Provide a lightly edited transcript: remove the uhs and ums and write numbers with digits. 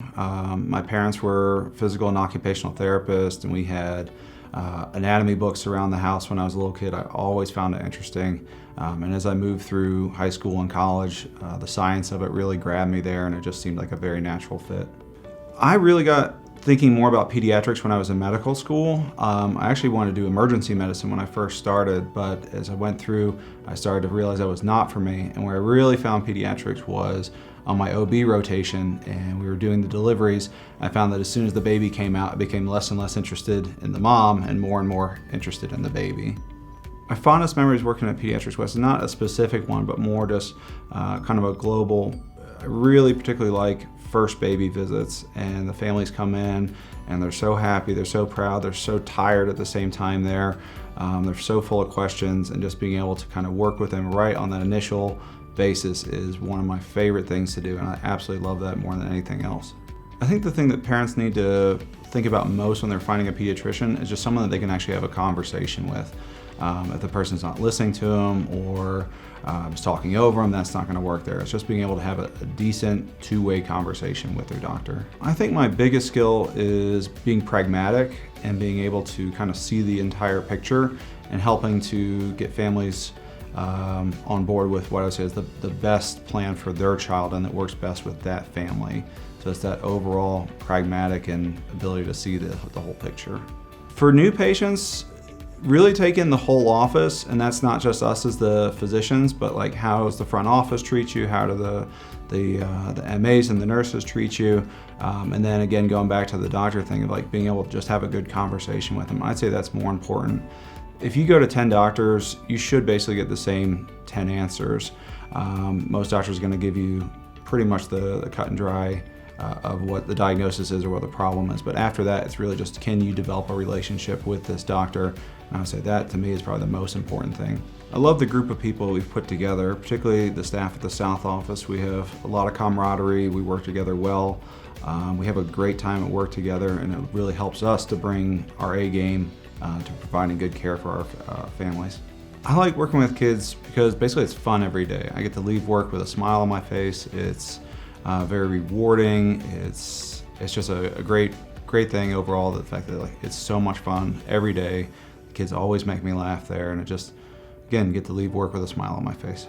My parents were physical and occupational therapists, and we had anatomy books around the house when I was a little kid. I always found it interesting. And as I moved through high school and college, the science of it really grabbed me there, and it just seemed like a very natural fit. I really got thinking more about pediatrics when I was in medical school. I actually wanted to do emergency medicine when I first started, but as I went through, I started to realize that was not for me. And where I really found pediatrics was on my OB rotation, and we were doing the deliveries. I found that as soon as the baby came out, I became less and less interested in the mom and more interested in the baby. My fondest memories working at Pediatrics West is not a specific one, but more just kind of a global. I really particularly like first baby visits, and the families come in and they're so happy, they're so proud, they're so tired at the same time there. They're so full of questions, and just being able to kind of work with them right on that initial basis is one of my favorite things to do, and I absolutely love that more than anything else. I think the thing that parents need to think about most when they're finding a pediatrician is just someone that they can actually have a conversation with. If the person's not listening to them or is talking over them, that's not going to work there. It's just being able to have a decent two-way conversation with their doctor. I think my biggest skill is being pragmatic and being able to kind of see the entire picture and helping to get families on board with what I would say is the best plan for their child and that works best with that family. So it's that overall pragmatic and ability to see the whole picture. For new patients, really take in the whole office, and that's not just us as the physicians, but like how does the front office treat you, how do the MAs and the nurses treat you, and then again going back to the doctor thing of like being able to just have a good conversation with them. I'd say that's more important. If you go to 10 doctors, you should basically get the same 10 answers. Most doctors are going to give you pretty much the cut and dry of what the diagnosis is or what the problem is. But after that, it's really just, can you develop a relationship with this doctor? And I would say that to me is probably the most important thing. I love the group of people we've put together, particularly the staff at the South office. We have a lot of camaraderie, we work together well. We have a great time at work together, and it really helps us to bring our A game to providing good care for our families. I like working with kids because basically it's fun every day. I get to leave work with a smile on my face. It's very rewarding. It's just a great thing overall. The fact that it's so much fun every day. The kids always make me laugh there, and it just, again, get to leave work with a smile on my face.